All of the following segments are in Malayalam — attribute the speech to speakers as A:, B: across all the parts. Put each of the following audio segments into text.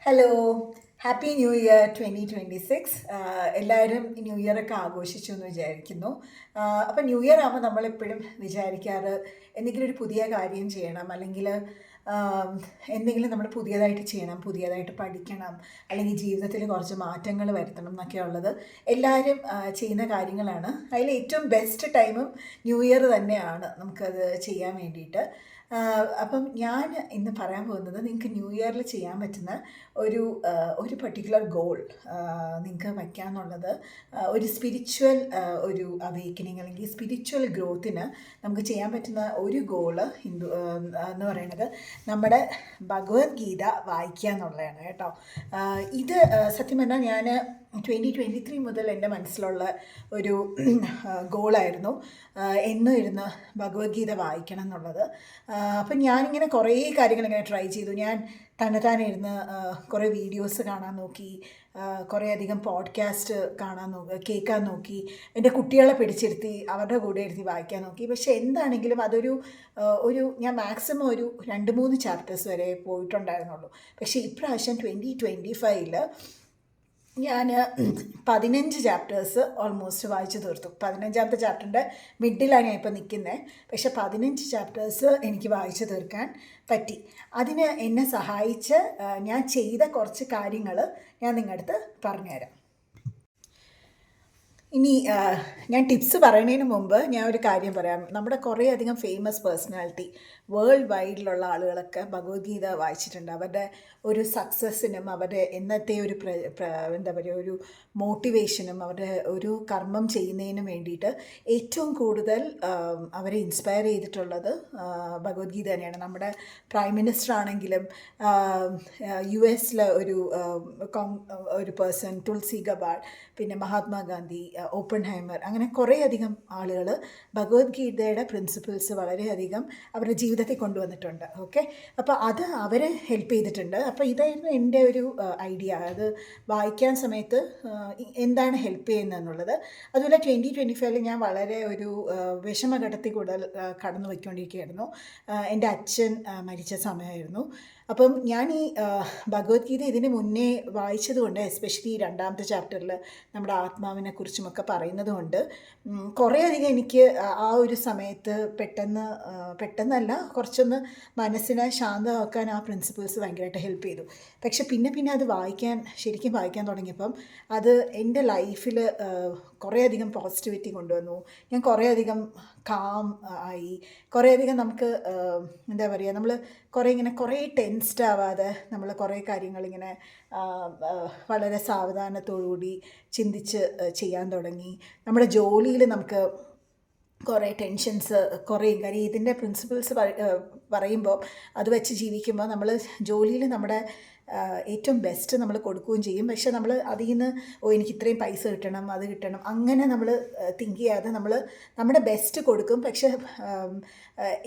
A: Hello, happy new year 2026. എല്ലാവരും ന്യൂ ഇയർ ഒക്കെ ആഘോഷിച്ചു എന്ന് വിചാരിക്കുന്നു. അപ്പം ന്യൂ ഇയർ ആകുമ്പോൾ നമ്മളെപ്പോഴും വിചാരിക്കാറ് എന്തെങ്കിലും ഒരു പുതിയ കാര്യം ചെയ്യണം, അല്ലെങ്കിൽ എന്തെങ്കിലും നമ്മൾ പുതിയതായിട്ട് ചെയ്യണം, പുതിയതായിട്ട് പഠിക്കണം, അല്ലെങ്കിൽ ജീവിതത്തിൽ കുറച്ച് മാറ്റങ്ങൾ വരുത്തണം എന്നൊക്കെ ഉള്ളത് എല്ലാവരും ചെയ്യുന്ന കാര്യങ്ങളാണ്. അതിൽ ഏറ്റവും ബെസ്റ്റ് ടൈമും ന്യൂ ഇയർ തന്നെയാണ് നമുക്കത് ചെയ്യാൻ വേണ്ടിയിട്ട്. അപ്പം ഞാൻ ഇന്ന് പറയാൻ പോകുന്നത് നിങ്ങൾക്ക് ന്യൂ ഇയറിൽ ചെയ്യാൻ പറ്റുന്ന ഒരു ഒരു പർട്ടിക്കുലർ ഗോൾ നിങ്ങൾക്ക് വയ്ക്കാമെന്നുള്ളത്. ഒരു സ്പിരിച്വൽ ഒരു അവേക്കനിങ് അല്ലെങ്കിൽ സ്പിരിച്വൽ ഗ്രോത്തിന് നമുക്ക് ചെയ്യാൻ പറ്റുന്ന ഒരു ഗോള് എന്ന് പറയുന്നത് നമ്മുടെ ഭഗവത്ഗീത വായിക്കുക എന്നുള്ളതാണ് കേട്ടോ. ഇത് സത്യം പറഞ്ഞാൽ ഞാൻ 2023 മുതൽ എൻ്റെ മനസ്സിലുള്ള ഒരു ഗോളായിരുന്നു എന്നും ഇരുന്ന് ഭഗവത്ഗീത വായിക്കണം എന്നുള്ളത്. അപ്പം ഞാനിങ്ങനെ കുറേ കാര്യങ്ങൾ ഇങ്ങനെ ട്രൈ ചെയ്തു. ഞാൻ തന്നെത്താനെ ഇരുന്ന് കുറേ വീഡിയോസ് കാണാൻ നോക്കി, കുറേ അധികം പോഡ്കാസ്റ്റ് കേൾക്കാൻ നോക്കി, എൻ്റെ കുട്ടികളെ പിടിച്ചിരുത്തി അവരുടെ കൂടെ ഇരുത്തി വായിക്കാൻ നോക്കി. പക്ഷെ എന്താണെങ്കിലും ഞാൻ മാക്സിമം ഒരു 2-3 ചാപ്റ്റേഴ്സ് വരെ പോയിട്ടുണ്ടായിരുന്നുള്ളൂ. പക്ഷേ ഇപ്രാവശ്യം 2025 ഞാൻ 15 ചാപ്റ്റേഴ്സ് ഓൾമോസ്റ്റ് വായിച്ചു തീർത്തു. 15ാമത്തെ ചാപ്റ്ററിൻ്റെ മിഡിലാണ് ഞാൻ ഇപ്പോൾ നിൽക്കുന്നത്. പക്ഷേ 15 ചാപ്റ്റേഴ്സ് എനിക്ക് വായിച്ചു തീർക്കാൻ പറ്റി. അതിന് എന്നെ സഹായിച്ച് ഞാൻ ചെയ്ത കുറച്ച് കാര്യങ്ങൾ ഞാൻ നിങ്ങളുടെ അടുത്ത് പറഞ്ഞുതരാം. ഇനി ഞാൻ ടിപ്സ് പറയുന്നതിന് മുമ്പ് ഞാൻ ഒരു കാര്യം പറയാം. നമ്മുടെ കുറേ അധികം ഫേമസ് പേഴ്സണാലിറ്റി വേൾഡ് വൈഡിലുള്ള ആളുകളൊക്കെ ഭഗവത്ഗീത വായിച്ചിട്ടുണ്ട്. അവരുടെ ഒരു സക്സസ്സിനും അവരുടെ എന്നത്തെ ഒരു എന്താ പറയുക ഒരു മോട്ടിവേഷനും അവരുടെ ഒരു കർമ്മം ചെയ്യുന്നതിനും വേണ്ടിയിട്ട് ഏറ്റവും കൂടുതൽ അവരെ ഇൻസ്പയർ ചെയ്തിട്ടുള്ളത് ഭഗവത്ഗീത തന്നെയാണ്. നമ്മുടെ പ്രൈം മിനിസ്റ്റർ ആണെങ്കിലും US ഒരു പേഴ്സൺ തുളസി ഗബാർഡ്, പിന്നെ മഹാത്മാഗാന്ധി, ഓപ്പൺഹൈമർ, അങ്ങനെ കുറേ അധികം ആളുകൾ ഭഗവത്ഗീതയുടെ പ്രിൻസിപ്പിൾസ് വളരെയധികം അവരുടെ ജീവിതത്തിൽ കൊണ്ടുവന്നിട്ടുണ്ട്. ഓക്കെ, അപ്പോൾ അത് അവരെ ഹെൽപ്പ് ചെയ്തിട്ടുണ്ട്. അപ്പോൾ ഇതായിരുന്നു എൻ്റെ ഒരു ഐഡിയ. അത് വായിക്കാൻ സമയത്ത് എന്താണ് ഹെൽപ്പ് ചെയ്യുന്നതെന്നുള്ളത്. അതുപോലെ 2025 ഞാൻ വളരെ ഒരു വിഷമഘട്ടത്തിൽ കൂടുതൽ കടന്നു പോയിക്കൊണ്ടിരിക്കുകയായിരുന്നു. എൻ്റെ അച്ഛൻ മരിച്ച സമയമായിരുന്നു. അപ്പം ഞാൻ ഈ ഭഗവത്ഗീത ഇതിന് മുന്നേ വായിച്ചതുകൊണ്ട്, എസ്പെഷ്യലി 2ാമത്തെ ചാപ്റ്ററിൽ നമ്മുടെ ആത്മാവിനെ കുറിച്ചുമൊക്കെ പറയുന്നത് കൊണ്ട് കുറേയധികം എനിക്ക് ആ ഒരു സമയത്ത് പെട്ടെന്നല്ല കുറച്ചൊന്ന് മനസ്സിനെ ശാന്തമാക്കാൻ ആ പ്രിൻസിപ്പിൾസ് ഭയങ്കരമായിട്ട് ഹെൽപ്പ് ചെയ്തു. പക്ഷെ പിന്നെ അത് ശരിക്കും വായിക്കാൻ തുടങ്ങിയപ്പം അത് എൻ്റെ ലൈഫിൽ കുറേയധികം പോസിറ്റിവിറ്റി കൊണ്ടുവന്നു. ഞാൻ കുറേയധികം കാം ആയി. കുറേയധികം നമുക്ക് എന്താ പറയുക, നമ്മൾ കുറേ ടെൻസ്ഡ് ആവാതെ നമ്മൾ കുറേ കാര്യങ്ങളിങ്ങനെ വളരെ സാവധാനത്തോടുകൂടി ചിന്തിച്ച് ചെയ്യാൻ തുടങ്ങി. നമ്മുടെ ജോലിയിൽ നമുക്ക് കുറേ ടെൻഷൻസ് കുറയും. കാര്യം ഇതിൻ്റെ പ്രിൻസിപ്പിൾസ് പറയുമ്പോൾ അത് വെച്ച് ജീവിക്കുമ്പോൾ നമ്മൾ ജോലിയിൽ നമ്മുടെ ഏറ്റവും ബെസ്റ്റ് നമ്മൾ കൊടുക്കുകയും ചെയ്യും. പക്ഷെ നമ്മൾ അതിൽ നിന്ന് എനിക്ക് ഇത്രയും പൈസ കിട്ടണം, അത് കിട്ടണം, അങ്ങനെ നമ്മൾ തിങ്ക് ചെയ്യാതെ നമ്മൾ നമ്മുടെ ബെസ്റ്റ് കൊടുക്കും. പക്ഷെ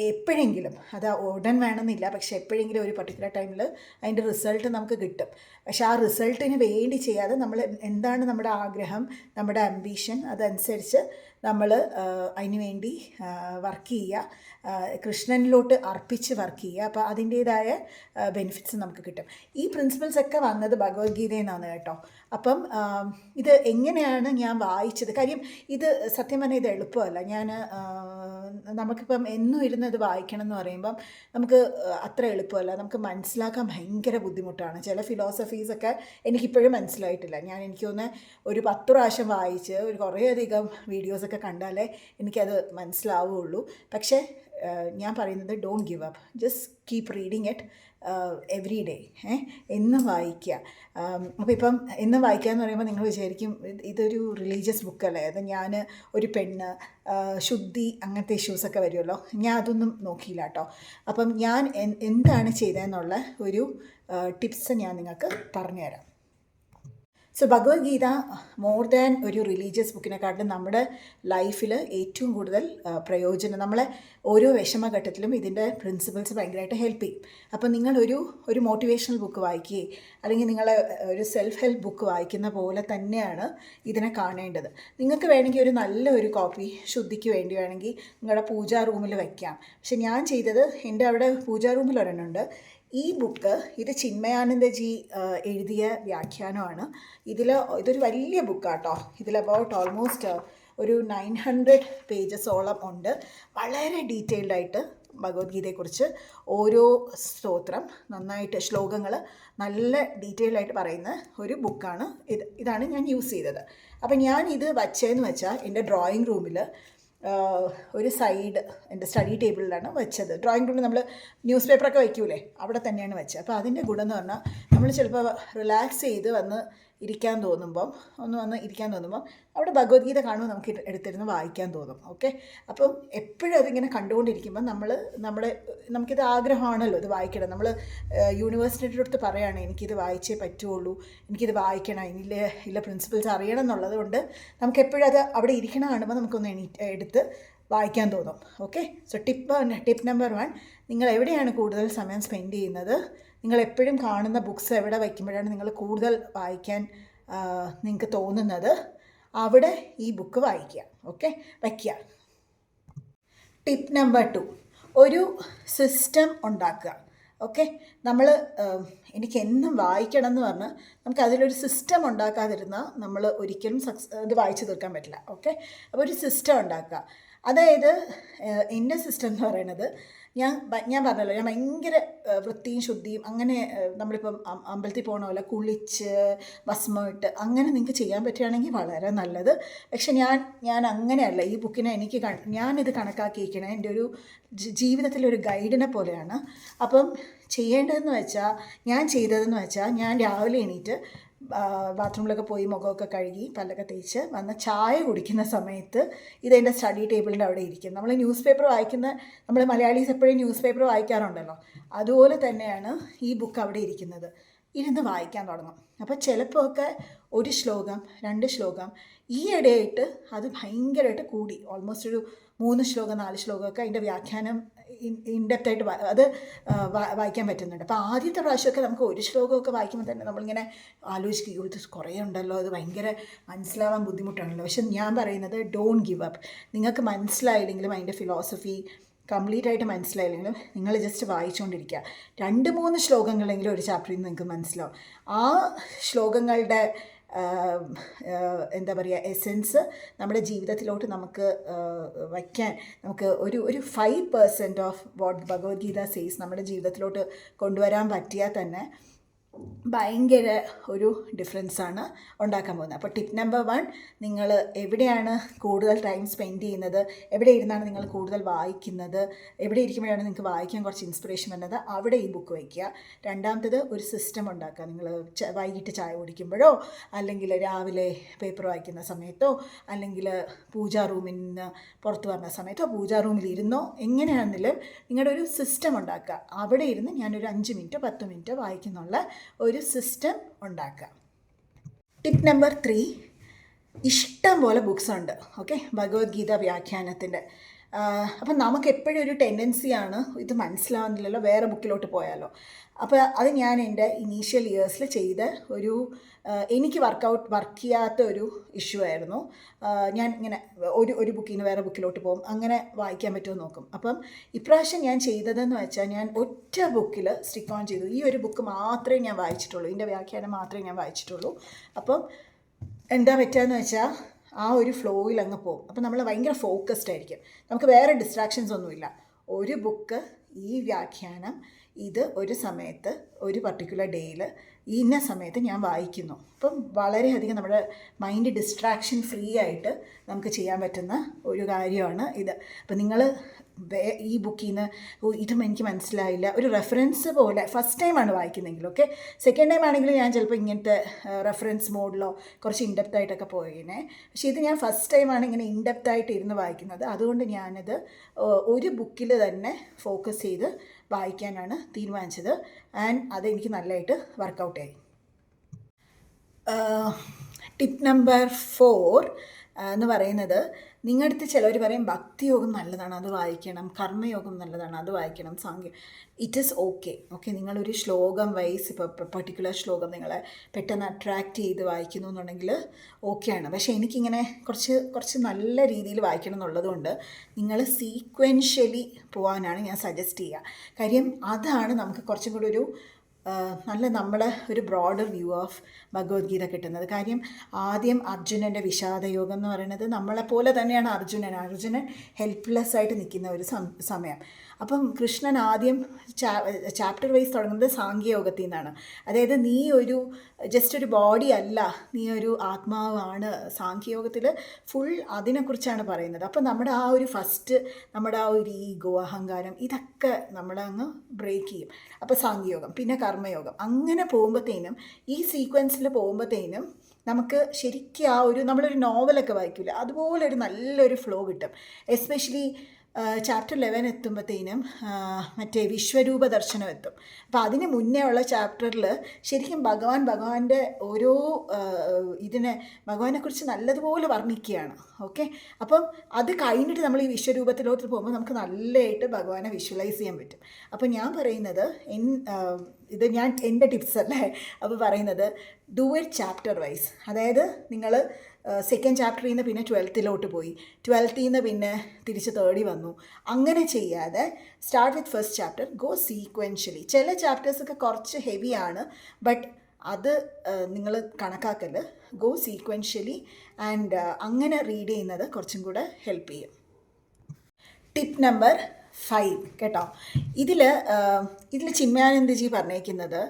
A: എപ്പോഴെങ്കിലും, അത് ഉടൻ വേണമെന്നില്ല, പക്ഷെ എപ്പോഴെങ്കിലും ഒരു പർട്ടിക്കുലർ ടൈമിൽ അതിൻ്റെ റിസൾട്ട് നമുക്ക് കിട്ടും. പക്ഷെ ആ റിസൾട്ടിന് വേണ്ടി ചെയ്യാതെ നമ്മൾ എന്താണ് നമ്മുടെ ആഗ്രഹം, നമ്മുടെ അംബീഷൻ, അതനുസരിച്ച് നമ്മൾ അതിന് വേണ്ടി വർക്ക് ചെയ്യുക, കൃഷ്ണനിലോട്ട് അർപ്പിച്ച് വർക്ക് ചെയ്യുക. അപ്പോൾ അതിൻ്റേതായ ബെനിഫിറ്റ്സ് നമുക്ക് കിട്ടും. ഈ പ്രിൻസിപ്പിൾസ് ഒക്കെ വന്നത് ഭഗവത്ഗീതയിൽ നിന്നാണ് കേട്ടോ. അപ്പം ഇത് എങ്ങനെയാണ് ഞാൻ വായിച്ചത്? കാര്യം ഇത് സത്യം പറഞ്ഞാൽ ഇത് എളുപ്പമല്ല. നമുക്കിപ്പം എന്നും ഇരുന്നത് വായിക്കണം എന്ന് പറയുമ്പം നമുക്ക് അത്ര എളുപ്പമല്ല. നമുക്ക് മനസ്സിലാക്കാൻ ഭയങ്കര ബുദ്ധിമുട്ടാണ്. ചില ഫിലോസഫീസൊക്കെ എനിക്കിപ്പോഴും മനസ്സിലായിട്ടില്ല. എനിക്ക് തോന്നുന്നത് ഒരു 10 പ്രാവശ്യം വായിച്ച് ഒരു കുറേയധികം വീഡിയോസൊക്കെ കണ്ടാലേ എനിക്കത് മനസ്സിലാവുകയുള്ളൂ. പക്ഷേ ഞാൻ പറയുന്നത് don't give up, just keep reading it every day. എന്നും വായിക്കുക. അപ്പോൾ ഇപ്പം എന്നും വായിക്കുക എന്ന് പറയുമ്പോൾ നിങ്ങൾ വിചാരിക്കും ഇതൊരു റിലീജിയസ് ബുക്കല്ലേ, അത് ഞാൻ ഒരു പെണ്ണ്, ശുദ്ധി, അങ്ങനത്തെ ഇഷ്യൂസൊക്കെ വരുമല്ലോ. ഞാൻ അതൊന്നും നോക്കിയില്ല കേട്ടോ. അപ്പം ഞാൻ എന്താണ് ചെയ്തതെന്നുള്ള ഒരു ടിപ്സ് ഞാൻ നിങ്ങൾക്ക് പറഞ്ഞുതരാം. സോ ഭഗവത്ഗീത മോർ ദാൻ ഒരു റിലീജിയസ് ബുക്കിനെക്കാട്ടിലും നമ്മുടെ ലൈഫിൽ ഏറ്റവും കൂടുതൽ പ്രയോജനം, നമ്മളെ ഓരോ വിഷമഘട്ടത്തിലും ഇതിൻ്റെ പ്രിൻസിപ്പിൾസ് ഭയങ്കരമായിട്ട് ഹെൽപ്പ് ചെയ്യും. അപ്പം നിങ്ങൾ ഒരു മോട്ടിവേഷണൽ ബുക്ക് വായിക്കുകയും അല്ലെങ്കിൽ നിങ്ങൾ ഒരു സെൽഫ് ഹെൽപ്പ് ബുക്ക് വായിക്കുന്ന പോലെ തന്നെയാണ് ഇതിനെ കാണേണ്ടത്. നിങ്ങൾക്ക് വേണമെങ്കിൽ ഒരു നല്ലൊരു കോപ്പി ശുദ്ധിക്ക് വേണ്ടി വേണമെങ്കിൽ നിങ്ങളുടെ പൂജാ റൂമിൽ വയ്ക്കാം. പക്ഷെ ഞാൻ ചെയ്തത്, എൻ്റെ അവിടെ പൂജാ റൂമിൽ ഒരെണ്ണമുണ്ട്, ഈ ബുക്ക് ഇത് ചിന്മയാനന്ദജി എഴുതിയ വ്യാഖ്യാനമാണ്. ഇതൊരു വലിയ ബുക്കാട്ടോ. ഇതിൽ അബൌട്ട് ഓൾമോസ്റ്റ് ഒരു 900 പേജസോളം ഉണ്ട്. വളരെ ഡീറ്റെയിൽഡായിട്ട് ഭഗവത്ഗീതയെക്കുറിച്ച് ഓരോ സ്തോത്രം നന്നായിട്ട് ശ്ലോകങ്ങൾ നല്ല ഡീറ്റെയിൽഡായിട്ട് പറയുന്ന ഒരു ബുക്കാണ് ഇതാണ് ഞാൻ യൂസ് ചെയ്തത്. അപ്പം ഞാൻ ഇത് വച്ചതെന്ന് വെച്ചാൽ എൻ്റെ ഡ്രോയിങ് റൂമിൽ ഒരു സൈഡ് എൻ്റെ സ്റ്റഡി ടേബിളിലാണ് വെച്ചത്. ഡ്രോയിങ് റൂമിൽ നമ്മൾ ന്യൂസ് പേപ്പറൊക്കെ വയ്ക്കൂലേ, അവിടെ തന്നെയാണ് വെച്ചത്. അപ്പോൾ അതിൻ്റെ ഗുണം എന്ന് പറഞ്ഞാൽ നമ്മൾ ചിലപ്പോൾ റിലാക്സ് ചെയ്ത് ഒന്ന് ഇരിക്കാൻ തോന്നുമ്പം അവിടെ ഭഗവത്ഗീത കാണുമ്പോൾ നമുക്ക് എടുത്തിരുന്ന് വായിക്കാൻ തോന്നും. ഓക്കെ, അപ്പം എപ്പോഴും അതിങ്ങനെ കണ്ടുകൊണ്ടിരിക്കുമ്പം നമുക്കിത് ആഗ്രഹമാണല്ലോ ഇത് വായിക്കണം. നമ്മൾ യൂണിവേഴ്സിറ്റിയുടെ അടുത്ത് പറയുകയാണ് എനിക്കിത് വായിച്ചേ പറ്റുള്ളൂ, എനിക്കിത് വായിക്കണം, ഇല്ല പ്രിൻസിപ്പിൾസ് അറിയണം എന്നുള്ളത് കൊണ്ട് നമുക്ക് എപ്പോഴും അത് അവിടെ ഇരിക്കണം കാണുമ്പോൾ നമുക്കൊന്ന് എടുത്ത് വായിക്കാൻ തോന്നും. ഓക്കെ, സോ ടിപ്പ് നമ്പർ 1, നിങ്ങൾ എവിടെയാണ് കൂടുതൽ സമയം സ്പെൻഡ് ചെയ്യുന്നത്, നിങ്ങൾ എപ്പോഴും കാണുന്ന ബുക്സ് എവിടെ വയ്ക്കുമ്പോഴാണ് നിങ്ങൾ കൂടുതൽ വായിക്കാൻ നിങ്ങൾക്ക് തോന്നുന്നത്, അവിടെ ഈ ബുക്ക് വായിക്കുക. ഓക്കെ, വയ്ക്കുക. ടിപ്പ് നമ്പർ 2, ഒരു സിസ്റ്റം ഉണ്ടാക്കുക. ഓക്കെ, എനിക്ക് എന്നും വായിക്കണം എന്ന് പറഞ്ഞ് നമുക്ക് അതിലൊരു സിസ്റ്റം ഉണ്ടാക്കാതിരുന്നാൽ നമ്മൾ ഒരിക്കലും ഇത് വായിച്ചു തീർക്കാൻ പറ്റില്ല. ഓക്കെ, അപ്പോൾ ഒരു സിസ്റ്റം ഉണ്ടാക്കുക. അതായത് എൻ്റെ സിസ്റ്റം എന്ന് പറയുന്നത് ഞാൻ പറഞ്ഞല്ലോ, ഞാൻ ഭയങ്കര വൃത്തിയും ശുദ്ധിയും അങ്ങനെ നമ്മളിപ്പം അമ്പലത്തിൽ പോകണ പോലെ കുളിച്ച് ഭസ്മമിട്ട് അങ്ങനെ നിങ്ങൾക്ക് ചെയ്യാൻ പറ്റുകയാണെങ്കിൽ വളരെ നല്ലത്. പക്ഷെ ഞാൻ അങ്ങനെയല്ല. ഈ ബുക്കിനെ ഞാനിത് കണക്കാക്കിയിരിക്കണേ എൻ്റെ ഒരു ജീവിതത്തിലൊരു ഗൈഡിനെ പോലെയാണ്. അപ്പം ചെയ്യേണ്ടതെന്ന് വെച്ചാൽ ഞാൻ രാവിലെ എണീറ്റ് ബാത്റൂമിലൊക്കെ പോയി മുഖമൊക്കെ കഴുകി പല്ലൊക്കെ തേച്ച് വന്ന് ചായ കുടിക്കുന്ന സമയത്ത് ഇതെൻ്റെ സ്റ്റഡി ടേബിളിൻ്റെ അവിടെ ഇരിക്കും. നമ്മൾ മലയാളീസ് എപ്പോഴും ന്യൂസ് പേപ്പർ വായിക്കാറുണ്ടല്ലോ, അതുപോലെ തന്നെയാണ് ഈ ബുക്ക് അവിടെ ഇരിക്കുന്നത്. ഇരുന്ന് വായിക്കാൻ തുടങ്ങും. അപ്പോൾ ചിലപ്പോൾ ഒക്കെ 1 ശ്ലോകം 2 ശ്ലോകം ഈ ഇടയായിട്ട് അത് ഭയങ്കരമായിട്ട് കൂടി ഓൾമോസ്റ്റ് ഒരു 3 ശ്ലോകം 4 ശ്ലോകമൊക്കെ അതിൻ്റെ വ്യാഖ്യാനം ഇൻഡെപ്തായിട്ട് അത് വായിക്കാൻ പറ്റുന്നുണ്ട്. അപ്പോൾ ആദ്യത്തെ പ്രാവശ്യമൊക്കെ നമുക്ക് 1 ശ്ലോകമൊക്കെ വായിക്കുമ്പോൾ തന്നെ നമ്മളിങ്ങനെ ആലോചിക്കും ഇത് കുറേ ഉണ്ടല്ലോ, അത് ഭയങ്കര മനസ്സിലാവാൻ ബുദ്ധിമുട്ടാണല്ലോ. പക്ഷെ ഞാൻ പറയുന്നത് ഡോണ്ട് ഗിവ് അപ്പ്. നിങ്ങൾക്ക് മനസ്സിലായില്ലെങ്കിലും അതിൻ്റെ ഫിലോസഫി കംപ്ലീറ്റ് ആയിട്ട് മനസ്സിലായില്ലെങ്കിലും നിങ്ങൾ ജസ്റ്റ് വായിച്ചുകൊണ്ടിരിക്കുക. 2-3 ശ്ലോകങ്ങളെങ്കിലും ഒരു ചാപ്റ്ററിൽ നിന്ന് നിങ്ങൾക്ക് മനസ്സിലാവും. ആ ശ്ലോകങ്ങളുടെ എന്താ പറയുക എസെൻസ് നമ്മുടെ ജീവിതത്തിലോട്ട് നമുക്ക് വയ്ക്കാൻ നമുക്ക് ഒരു 5% ഓഫ് വാട്ട് ഭഗവത്ഗീത സേസ് നമ്മുടെ ജീവിതത്തിലോട്ട് കൊണ്ടുവരാൻ പറ്റിയാൽ തന്നെ ഭയങ്കര ഒരു ഡിഫറൻസാണ് ഉണ്ടാക്കാൻ പോകുന്നത്. അപ്പോൾ ടിപ്പ് നമ്പർ 1, നിങ്ങൾ എവിടെയാണ് കൂടുതൽ ടൈം സ്പെൻഡ് ചെയ്യുന്നത്, എവിടെ ഇരുന്നാണ് നിങ്ങൾ കൂടുതൽ വായിക്കുന്നത്, എവിടെ ഇരിക്കുമ്പോഴാണ് നിങ്ങൾക്ക് വായിക്കാൻ കുറച്ച് ഇൻസ്പിറേഷൻ വരുന്നത്, അവിടെ ഈ ബുക്ക് വയ്ക്കുക. രണ്ടാമത്തത് ഒരു സിസ്റ്റം ഉണ്ടാക്കുക. നിങ്ങൾ വൈകിട്ട് ചായ കുടിക്കുമ്പോഴോ അല്ലെങ്കിൽ രാവിലെ പേപ്പർ വായിക്കുന്ന സമയത്തോ അല്ലെങ്കിൽ പൂജാ റൂമിൽ നിന്ന് പുറത്ത് വരുന്ന സമയത്തോ പൂജാ റൂമിൽ ഇരുന്നോ എങ്ങനെയാണെങ്കിലും നിങ്ങളുടെ ഒരു സിസ്റ്റം ഉണ്ടാക്കുക. അവിടെ ഇരുന്ന് ഞാനൊരു 5 മിനിറ്റോ 10 മിനിറ്റോ വായിക്കുന്നുള്ള ഒരു സിസ്റ്റം ഉണ്ടാക്കുക. ടിപ്പ് നമ്പർ 3, ഇഷ്ടം പോലെ ബുക്സ് ഉണ്ട്. ഓക്കെ, ഭഗവത്ഗീത വ്യാഖ്യാനത്തിൻ്റെ. അപ്പം നമുക്ക് എപ്പോഴും ഒരു ടെൻഡൻസിയാണ് ഇത് മനസ്സിലാവുന്നില്ലല്ലോ, വേറെ ബുക്കിലോട്ട് പോയാലോ. അപ്പോൾ അത് ഞാൻ എൻ്റെ ഇനീഷ്യൽ ഇയേഴ്സിൽ ചെയ്ത എനിക്ക് വർക്ക് ചെയ്യാത്ത ഒരു ഇഷ്യൂ ആയിരുന്നു. ഞാൻ ഇങ്ങനെ ഒരു ബുക്കിൽ നിന്ന് വേറെ ബുക്കിലോട്ട് പോകും, അങ്ങനെ വായിക്കാൻ പറ്റുമോ നോക്കും. അപ്പം ഇപ്രാവശ്യം ഞാൻ ചെയ്തതെന്ന് വെച്ചാൽ ഞാൻ ഒറ്റ ബുക്കിൽ സ്റ്റിക്ക് ഓൺ ചെയ്തു. ഈ ഒരു ബുക്ക് മാത്രമേ ഞാൻ വായിച്ചിട്ടുള്ളൂ, ഇതിൻ്റെ വ്യാഖ്യാനം മാത്രമേ ഞാൻ വായിച്ചിട്ടുള്ളൂ. അപ്പം എന്താ പറ്റുകയെന്ന് വെച്ചാൽ ആ ഒരു ഫ്ലോയിൽ അങ്ങ് പോകും. അപ്പം നമ്മൾ ഭയങ്കര ഫോക്കസ്ഡ് ആയിരിക്കും, നമുക്ക് വേറെ ഡിസ്ട്രാക്ഷൻസ് ഒന്നുമില്ല. ഒരു ബുക്ക് ഈ വ്യാഖ്യാനം ഇത് ഒരു സമയത്ത് ഒരു പർട്ടിക്കുലർ ഡേയിൽ ഇന്ന സമയത്ത് ഞാൻ വായിക്കുന്നു. അപ്പം വളരെയധികം നമ്മുടെ മൈൻഡ് ഡിസ്ട്രാക്ഷൻ ഫ്രീ ആയിട്ട് നമുക്ക് ചെയ്യാൻ പറ്റുന്ന ഒരു കാര്യമാണ് ഇത്. അപ്പം നിങ്ങൾ ഈ ബുക്കിൽ നിന്ന് ഇതും എനിക്ക് മനസ്സിലായില്ല, ഒരു റെഫറൻസ് പോലെ ഫസ്റ്റ് ടൈമാണ് വായിക്കുന്നതെങ്കിൽ ഓക്കെ, സെക്കൻഡ് ടൈം ആണെങ്കിൽ ഞാൻ ചിലപ്പോൾ ഇങ്ങനത്തെ റെഫറൻസ് മോഡിലോ കുറച്ച് ഇൻഡെപ്തായിട്ടൊക്കെ പോയേനെ. പക്ഷേ ഇത് ഞാൻ ഫസ്റ്റ് ടൈമാണ് ഇങ്ങനെ ഇൻഡെപ്തായിട്ട് ഇരുന്ന് വായിക്കുന്നത്. അതുകൊണ്ട് ഞാനത് ഒരു ബുക്കിൽ തന്നെ ഫോക്കസ് ചെയ്ത് വായിക്കാനാണ് തീരുമാനിച്ചത്. ആൻഡ് അതെനിക്ക് നല്ലതായിട്ട് വർക്കൗട്ടായി. ടിപ്പ് നമ്പർ 4 എന്ന് പറയുന്നത് നിങ്ങളുടെ അടുത്ത് ചിലർ പറയും ഭക്തിയോഗം നല്ലതാണ്, അത് വായിക്കണം, കർമ്മയോഗം നല്ലതാണ്, അത് വായിക്കണം, ഇറ്റ് ഈസ് ഓക്കെ. നിങ്ങളൊരു ശ്ലോകം വൈസ് ഇപ്പോൾ പർട്ടിക്കുലർ ശ്ലോകം നിങ്ങളെ പെട്ടെന്ന് അട്രാക്റ്റ് ചെയ്ത് വായിക്കുന്നു എന്നുണ്ടെങ്കിൽ ഓക്കെയാണ്. പക്ഷേ എനിക്കിങ്ങനെ കുറച്ച് നല്ല രീതിയിൽ വായിക്കണം എന്നുള്ളതുകൊണ്ട് നിങ്ങൾ സീക്വൻഷ്യലി പോകാനാണ് ഞാൻ സജസ്റ്റ് ചെയ്യുക. കാര്യം അതാണ് നമുക്ക് കുറച്ചും കൂടി ഒരു നല്ല നമ്മളെ ഒരു ബ്രോഡർ വ്യൂ ഓഫ് ഭഗവത്ഗീത കിട്ടുന്നത്. കാര്യം ആദ്യം അർജുനൻ്റെ വിഷാദയോഗം എന്ന് പറയുന്നത് നമ്മളെപ്പോലെ തന്നെയാണ് അർജുനൻ ഹെൽപ്ലെസ് ആയിട്ട് നിൽക്കുന്ന ഒരു സമയം. അപ്പം കൃഷ്ണൻ ആദ്യം ചാപ്റ്റർ വൈസ് തുടങ്ങുന്നത് സാംഖ്യയോഗത്തിൽ നിന്നാണ്. അതായത് നീ ജസ്റ്റ് ഒരു ബോഡി അല്ല, നീ ഒരു ആത്മാവാണ്. സാംഖ്യയോഗത്തിൽ ഫുൾ അതിനെക്കുറിച്ചാണ് പറയുന്നത്. അപ്പം നമ്മുടെ ആ ഒരു നമ്മുടെ ആ ഒരു ഈഗോ, അഹങ്കാരം, ഇതൊക്കെ നമ്മളങ്ങ് ബ്രേക്ക് ചെയ്യും. അപ്പോൾ സാംഖ്യയോഗം, പിന്നെ കർമ്മയോഗം, അങ്ങനെ പോകുമ്പോഴത്തേനും ഈ സീക്വൻസിൽ പോകുമ്പോഴത്തേനും നമുക്ക് ശരിക്കും നമ്മളൊരു നോവലൊക്കെ വായിക്കില്ല, അതുപോലെ ഒരു നല്ലൊരു ഫ്ലോ കിട്ടും. എസ്പെഷ്യലി ചാപ്റ്റർ 11 എത്തുമ്പോഴത്തേനും മറ്റേ വിശ്വരൂപ ദർശനം എത്തും. അപ്പോൾ അതിന് മുന്നേ ഉള്ള ചാപ്റ്ററിൽ ശരിക്കും ഭഗവാന്റെ ഓരോ ഭഗവാനെക്കുറിച്ച് നല്ലതുപോലെ വർണ്ണിക്കുകയാണ്. ഓക്കെ, അപ്പം അത് കഴിഞ്ഞിട്ട് നമ്മൾ ഈ വിശ്വരൂപത്തിലോട്ട് പോകുമ്പോൾ നമുക്ക് നല്ലതായിട്ട് ഭഗവാനെ വിഷ്വലൈസ് ചെയ്യാൻ പറ്റും. അപ്പോൾ ഞാൻ പറയുന്നത് ഇത് എൻ്റെ ടിപ്സ് അല്ലേ. അപ്പോൾ പറയുന്നത് ഡു ഇറ്റ് ചാപ്റ്റർ വൈസ്. അതായത് നിങ്ങൾ സെക്കൻഡ് ചാപ്റ്ററിൽ നിന്ന് പിന്നെ 12th പോയി, 12th നിന്ന് പിന്നെ തിരിച്ച് 3rd വന്നു, അങ്ങനെ ചെയ്യാതെ start with first chapter, go sequentially. ചില ചാപ്റ്റേഴ്സൊക്കെ കുറച്ച് ഹെവിയാണ്, ബട്ട് അത് നിങ്ങൾ കണക്കാക്കല്. ഗോ സീക്വൻഷ്യലി ആൻഡ് അങ്ങനെ റീഡ് ചെയ്യുന്നത് കുറച്ചും കൂടെ ഹെൽപ്പ് ചെയ്യും. ടിപ്പ് നമ്പർ 5 കേട്ടോ. ഇതിൽ ചിന്മയാനന്ദജി പറഞ്ഞേക്കുന്നത്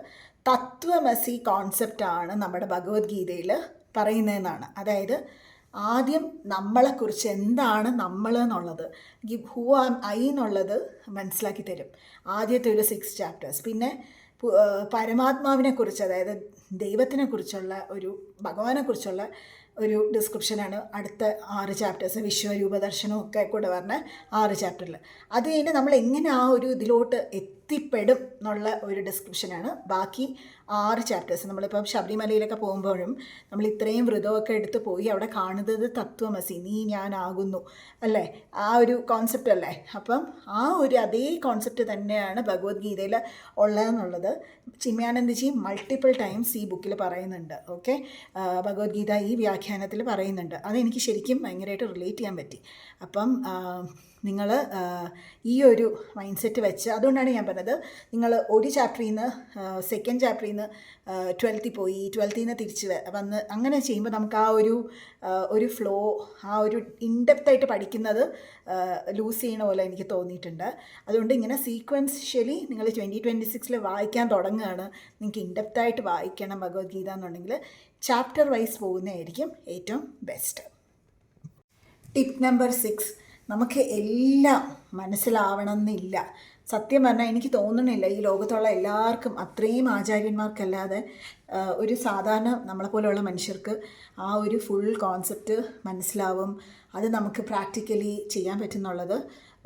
A: തത്വമസി കോൺസെപ്റ്റാണ് നമ്മുടെ ഭഗവത്ഗീതയിൽ പറയുന്നതെന്നാണ്. അതായത് ആദ്യം നമ്മളെക്കുറിച്ച് എന്താണ് നമ്മൾ എന്നുള്ളത്, ഹൂ ആം ഐ എന്നുള്ളത് മനസ്സിലാക്കി തരും ആദ്യത്തെ ഒരു 6 ചാപ്റ്റേഴ്സ്. പിന്നെ പരമാത്മാവിനെക്കുറിച്ച്, അതായത് ദൈവത്തിനെക്കുറിച്ചുള്ള ഭഗവാനെക്കുറിച്ചുള്ള ഒരു ഡിസ്ക്രിപ്ഷനാണ് അടുത്ത 6 ചാപ്റ്റേഴ്സ്. വിശ്വരൂപ ദർശനവും ഒക്കെ കൂടെ പറഞ്ഞ 6 ചാപ്റ്ററിൽ. അത് കഴിഞ്ഞ് നമ്മൾ എങ്ങനെ ആ ഒരു ഇതിലോട്ട് എത്തിപ്പെടും എന്നുള്ള ഒരു ഡിസ്ക്രിപ്ഷനാണ് ബാക്കി 6 ചാപ്റ്റേഴ്സ്. നമ്മളിപ്പം ശബരിമലയിലൊക്കെ പോകുമ്പോഴും നമ്മൾ ഇത്രയും വ്രതമൊക്കെ എടുത്ത് പോയി അവിടെ കാണുന്നത് തത്വമസി, നീ ഞാനാകുന്നു അല്ലേ, ആ ഒരു കോൺസെപ്റ്റ് അല്ലേ. അപ്പം അതേ കോൺസെപ്റ്റ് തന്നെയാണ് ഭഗവത്ഗീതയിൽ ഉള്ളതെന്നുള്ളത് ചിന്മയാനന്ദജി മൾട്ടിപ്പിൾ ടൈംസ് ഈ ബുക്കിൽ പറയുന്നുണ്ട്. ഓക്കെ, ഭഗവത്ഗീത ഈ വ്യാഖ്യാനത്തിൽ പറയുന്നുണ്ട്. അതെനിക്ക് ശരിക്കും ഭയങ്കരമായിട്ട് റിലേറ്റ് ചെയ്യാൻ പറ്റി. അപ്പം നിങ്ങൾ ഈ ഒരു മൈൻഡ് സെറ്റ് വെച്ച്, അതുകൊണ്ടാണ് ഞാൻ പറഞ്ഞത് നിങ്ങൾ ഒരു ചാപ്റ്ററിൽ നിന്ന് സെക്കൻഡ് ചാപ്റ്ററിൽ നിന്ന് 12th പോയി, 12th നിന്ന് തിരിച്ച് വന്ന് അങ്ങനെ ചെയ്യുമ്പോൾ നമുക്ക് ആ ഒരു ഫ്ലോ, ആ ഒരു ഇൻഡെപ്തായിട്ട് പഠിക്കുന്നത് ലൂസ് ചെയ്യണ പോലെ എനിക്ക് തോന്നിയിട്ടുണ്ട്. അതുകൊണ്ട് ഇങ്ങനെ സീക്വൻഷ്യലി നിങ്ങൾ 2026 വായിക്കാൻ തുടങ്ങുകയാണ്, നിങ്ങൾക്ക് ഇൻഡെപ്തായിട്ട് വായിക്കണം ഭഗവത്ഗീത എന്നുണ്ടെങ്കിൽ ചാപ്റ്റർ വൈസ് പോകുന്നതായിരിക്കും ഏറ്റവും ബെസ്റ്റ്. ടിപ്പ് നമ്പർ 6, നമുക്ക് എല്ലാം മനസ്സിലാവണമെന്നില്ല. സത്യം പറഞ്ഞാൽ എനിക്ക് തോന്നണില്ല ഈ ലോകത്തുള്ള എല്ലാവർക്കും, അത്രയും ആചാര്യന്മാർക്കല്ലാതെ ഒരു സാധാരണ നമ്മളെപ്പോലെയുള്ള മനുഷ്യർക്ക് ആ ഒരു ഫുൾ കോൺസെപ്റ്റ് മനസ്സിലാവും, അത് നമുക്ക് പ്രാക്ടിക്കലി ചെയ്യാൻ പറ്റുന്നുള്ളത്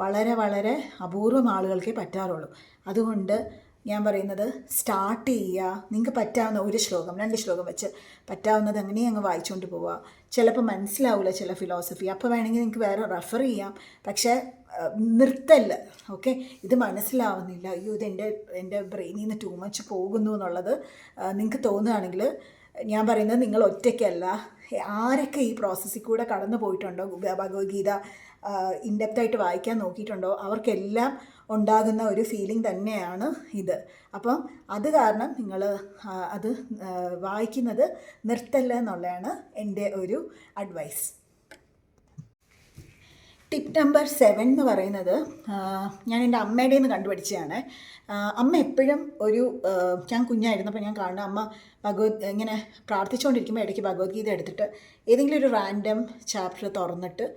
A: വളരെ വളരെ അപൂർവം ആളുകൾക്കേ പറ്റാറുള്ളൂ. അതുകൊണ്ട് ഞാൻ പറയുന്നത് സ്റ്റാർട്ട് ചെയ്യുക. നിങ്ങൾക്ക് പറ്റാവുന്ന ഒരു ശ്ലോകം 2 ശ്ലോകം വെച്ച് പറ്റാവുന്നത് അങ്ങനെ അങ്ങ് വായിച്ചുകൊണ്ട് പോവുക. ചിലപ്പോൾ മനസ്സിലാവില്ല ചില ഫിലോസഫി, അപ്പോൾ വേണമെങ്കിൽ നിങ്ങൾക്ക് വേറെ റെഫർ ചെയ്യാം. പക്ഷേ നിർത്തല്ല. ഓക്കെ, ഇത് മനസ്സിലാവുന്നില്ല, അയ്യോ ഇത് എൻ്റെ ബ്രെയിനിൽ നിന്ന് ടൂ മച്ച് പോകുന്നു എന്നുള്ളത് നിങ്ങൾക്ക് തോന്നുകയാണെങ്കിൽ ഞാൻ പറയുന്നത് നിങ്ങൾ ഒറ്റയ്ക്കല്ല. ആരൊക്കെ ഈ പ്രോസസ്സിൽ കൂടെ കടന്നു പോയിട്ടുണ്ടോ, ഭഗവത്ഗീത ഇൻഡെപ്തായിട്ട് വായിക്കാൻ നോക്കിയിട്ടുണ്ടോ, അവർക്കെല്ലാം ഉണ്ടാകുന്ന ഒരു ഫീലിംഗ് തന്നെയാണ് ഇത്. അപ്പം അത് കാരണം നിങ്ങൾ അത് വായിക്കുന്നത് നിർത്തല്ല എന്നുള്ളതാണ് എൻ്റെ ഒരു അഡ്വൈസ്. ടിപ്പ് നമ്പർ 7 എന്ന് പറയുന്നത് ഞാൻ എൻ്റെ അമ്മയുടെ നിന്ന് കണ്ടുപിടിച്ചതാണ്. അമ്മ എപ്പോഴും ഞാൻ കുഞ്ഞായിരുന്നപ്പോൾ ഞാൻ കാണുന്ന അമ്മ ഇങ്ങനെ പ്രാർത്ഥിച്ചുകൊണ്ടിരിക്കുമ്പോൾ ഇടയ്ക്ക് ഭഗവത്ഗീത എടുത്തിട്ട് ഏതെങ്കിലും ഒരു റാൻഡം ചാപ്റ്റർ തുറന്നിട്ട്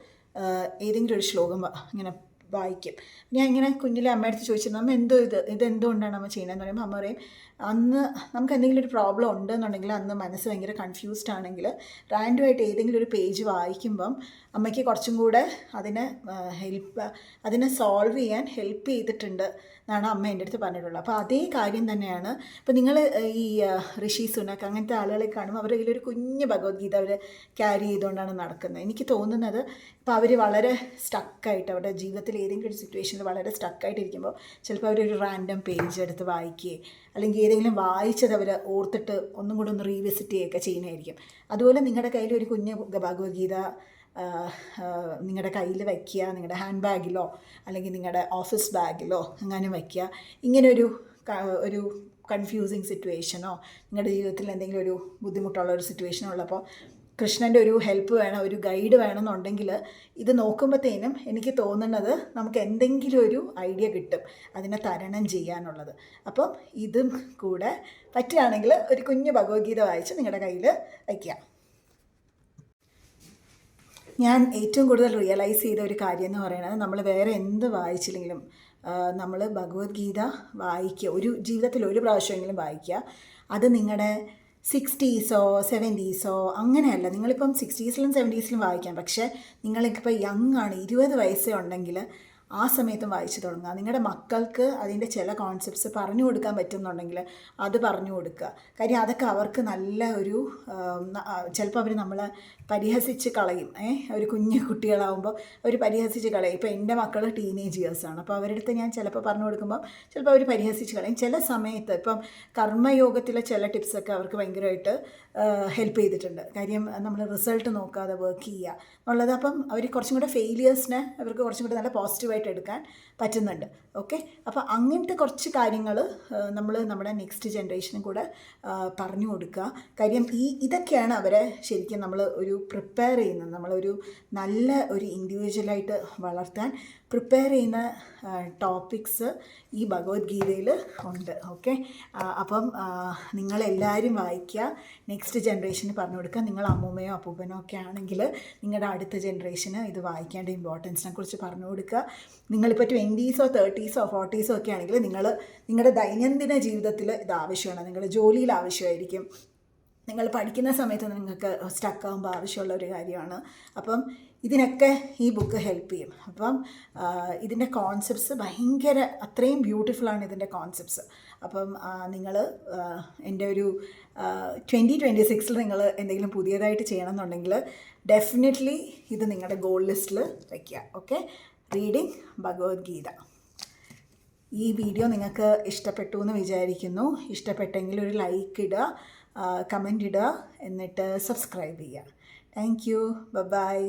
A: ഏതെങ്കിലും ഒരു ശ്ലോകം ഇങ്ങനെ വായിക്കും. ഞാൻ ഇങ്ങനെ കുഞ്ഞിലെ അമ്മയടുത്ത് ചോദിച്ചിരുന്നു, അമ്മ ഇതെന്തുകൊണ്ടാണ് അമ്മ ചെയ്യണമെന്ന് പറയുമ്പോൾ അമ്മ പറയും, അന്ന് നമുക്ക് എന്തെങ്കിലും ഒരു പ്രോബ്ലം ഉണ്ടെന്നുണ്ടെങ്കിൽ, അന്ന് മനസ്സ് ഭയങ്കര കൺഫ്യൂസ്ഡ് ആണെങ്കിൽ റാൻഡമായിട്ട് ഏതെങ്കിലും ഒരു പേജ് വായിക്കുമ്പം അമ്മയ്ക്ക് കുറച്ചും കൂടെ അതിനെ സോൾവ് ചെയ്യാൻ ഹെൽപ്പ് ചെയ്തിട്ടുണ്ട് എന്നാണ് അമ്മ എൻ്റെ അടുത്ത് പറഞ്ഞിട്ടുള്ളത്. അപ്പോൾ അതേ കാര്യം തന്നെയാണ് ഇപ്പോൾ നിങ്ങൾ ഈ ഋഷി സുനക് അങ്ങനത്തെ ആളുകളെ കാണുമ്പോൾ അവരുടെ കയ്യിലൊരു കുഞ്ഞ് ഭഗവത്ഗീത അവർ ക്യാരി ചെയ്തുകൊണ്ടാണ് നടക്കുന്നത്. എനിക്ക് തോന്നുന്നത് ഇപ്പോൾ അവർ വളരെ സ്റ്റക്കായിട്ട് അവരുടെ ജീവിതത്തിൽ ഏതെങ്കിലും ഒരു സിറ്റുവേഷനിൽ വളരെ സ്റ്റക്കായിട്ടിരിക്കുമ്പോൾ ചിലപ്പോൾ അവരൊരു റാൻഡം പേജ് എടുത്ത് വായിക്കുകയോ അല്ലെങ്കിൽ ഏതെങ്കിലും വായിച്ചത് അവർ ഓർത്തിട്ട് ഒന്നും കൂടെ ഒന്ന് റീവിസിറ്റ് ചെയ്യുകയൊക്കെ ചെയ്യുന്നതായിരിക്കും. അതുപോലെ നിങ്ങളുടെ കയ്യിൽ ഒരു കുഞ്ഞ് ഭഗവത്ഗീത നിങ്ങളുടെ കയ്യിൽ വയ്ക്കുക, നിങ്ങളുടെ ഹാൻഡ് ബാഗിലോ അല്ലെങ്കിൽ നിങ്ങളുടെ ഓഫീസ് ബാഗിലോ എങ്ങാനും വയ്ക്കുക. ഇങ്ങനൊരു ഒരു കൺഫ്യൂസിങ് സിറ്റുവേഷനോ നിങ്ങളുടെ ജീവിതത്തിൽ എന്തെങ്കിലും ഒരു ബുദ്ധിമുട്ടുള്ള ഒരു സിറ്റുവേഷനോ ഉള്ളപ്പോൾ കൃഷ്ണൻ്റെ ഒരു ഹെൽപ്പ് വേണം, ഒരു ഗൈഡ് വേണമെന്നുണ്ടെങ്കിൽ ഇത് നോക്കുമ്പോഴത്തേനും എനിക്ക് തോന്നുന്നത് നമുക്ക് എന്തെങ്കിലും ഒരു ഐഡിയ കിട്ടും അതിനെ തരണം ചെയ്യാനുള്ളത്. അപ്പം ഇതും കൂടെ പറ്റുകയാണെങ്കിൽ ഒരു കുഞ്ഞ് ഭഗവത്ഗീത വായിച്ച് നിങ്ങളുടെ കയ്യിൽ വയ്ക്കുക. ഞാൻ ഏറ്റവും കൂടുതൽ റിയലൈസ് ചെയ്ത ഒരു കാര്യം എന്ന് പറയുന്നത് നമ്മൾ വേറെ എന്ത് വായിച്ചില്ലെങ്കിലും നമ്മൾ ഭഗവത്ഗീത വായിക്കുക, ഒരു ജീവിതത്തിൽ ഒരു പ്രാവശ്യമെങ്കിലും വായിക്കുക. അത് നിങ്ങളുടെ 60സോ 70സോ അങ്ങനെയല്ല, നിങ്ങളിപ്പം 60സിലും 70സിലും വായിക്കാം. പക്ഷേ നിങ്ങൾക്കിപ്പോൾ യങ് ആണ്, 20 വയസ്സേ ഉണ്ടെങ്കിൽ ആ സമയത്തും വായിച്ചു തുടങ്ങുക. നിങ്ങളുടെ മക്കൾക്ക് അതിൻ്റെ ചില കോൺസെപ്റ്റ്സ് പറഞ്ഞു കൊടുക്കാൻ പറ്റുന്നുണ്ടെങ്കിൽ അത് പറഞ്ഞു കൊടുക്കുക. കാര്യം അതൊക്കെ അവർക്ക് നല്ല ഒരു ചിലപ്പോൾ അവർ നമ്മളെ പരിഹസിച്ച് കളയും. ഒരു കുഞ്ഞു കുട്ടികളാകുമ്പോൾ അവർ പരിഹസിച്ച് കളയും. ഇപ്പോൾ എൻ്റെ മക്കൾ ടീനേജ് ഇയേഴ്സാണ്. അപ്പോൾ അവരുടെ അടുത്ത് ഞാൻ ചിലപ്പോൾ പറഞ്ഞു കൊടുക്കുമ്പോൾ ചിലപ്പോൾ അവർ പരിഹസിച്ച് കളയും. ചില സമയത്ത് ഇപ്പം കർമ്മയോഗത്തിലെ ചില ടിപ്സൊക്കെ അവർക്ക് ഭയങ്കരമായിട്ട് ഹെൽപ്പ് ചെയ്തിട്ടുണ്ട്. കാര്യം നമ്മൾ റിസൾട്ട് നോക്കാതെ വർക്ക് ചെയ്യുക എന്നുള്ളത്. അപ്പം അവർ കുറച്ചും കൂടെ ഫെയിലിയേഴ്സിനെ അവർക്ക് കുറച്ചും കൂടെ നല്ല പോസിറ്റീവായിട്ട് എടുക്കാൻ പറ്റുന്നുണ്ട്. ഓക്കെ, അപ്പോൾ അങ്ങനത്തെ കുറച്ച് കാര്യങ്ങൾ നമ്മൾ നമ്മുടെ നെക്സ്റ്റ് ജനറേഷനും കൂടെ പറഞ്ഞു കൊടുക്കുക. കാര്യം ഇതൊക്കെയാണ് അവരെ ശരിക്കും നമ്മൾ ഒരു പ്രിപ്പയർ ചെയ്യുന്നത്, നമ്മളൊരു നല്ല ഒരു ഇൻഡിവിജ്വലായിട്ട് വളർത്താൻ പ്രിപ്പയർ ചെയ്യുന്ന ടോപ്പിക്സ് ഈ ഭഗവത്ഗീതയിൽ ഉണ്ട്. ഓക്കെ, അപ്പം നിങ്ങളെല്ലാവരും വായിക്കുക, നെക്സ്റ്റ് ജനറേഷന് പറഞ്ഞു കൊടുക്കുക. നിങ്ങൾ അമ്മൂമ്മയോ അപ്പൂപ്പനോ ഒക്കെ ആണെങ്കിൽ നിങ്ങളുടെ അടുത്ത ജനറേഷന് ഇത് വായിക്കേണ്ട ഇമ്പോർട്ടൻസിനെ കുറിച്ച് പറഞ്ഞു കൊടുക്കുക. നിങ്ങളിപ്പോൾ 20സോ 30സോ 40സോ ഒക്കെ ആണെങ്കിൽ നിങ്ങളുടെ ദൈനംദിന ജീവിതത്തിൽ ഇത് ആവശ്യമാണ്. നിങ്ങളുടെ ജോലിയിൽ ആവശ്യമായിരിക്കും, നിങ്ങൾ പഠിക്കുന്ന സമയത്ത് നിങ്ങൾക്ക് സ്റ്റക്കാകുമ്പോൾ ആവശ്യമുള്ള ഒരു കാര്യമാണ്. അപ്പം ഇതിനൊക്കെ ഈ ബുക്ക് ഹെൽപ്പ് ചെയ്യും. അപ്പം ഇതിൻ്റെ കോൺസെപ്റ്റ്സ് ഭയങ്കര അത്രയും ബ്യൂട്ടിഫുള്ളാണ് ഇതിൻ്റെ കോൺസെപ്റ്റ്സ്. അപ്പം നിങ്ങൾ എൻ്റെ ഒരു 2026 നിങ്ങൾ എന്തെങ്കിലും പുതിയതായിട്ട് ചെയ്യണമെന്നുണ്ടെങ്കിൽ ഡെഫിനറ്റ്ലി ഇത് നിങ്ങളുടെ ഗോൾ ലിസ്റ്റിൽ വയ്ക്കുക. Okay, reading Bhagavad Gita. ഈ വീഡിയോ നിങ്ങൾക്ക് ഇഷ്ടപ്പെട്ടു എന്ന് വിചാരിക്കുന്നു. ഇഷ്ടപ്പെട്ടെങ്കിൽ ഒരു ലൈക്ക് ഇടുക, കമൻ്റ് ഇടുക, എന്നിട്ട് സബ്സ്ക്രൈബ് ചെയ്യുക. Thank you, by.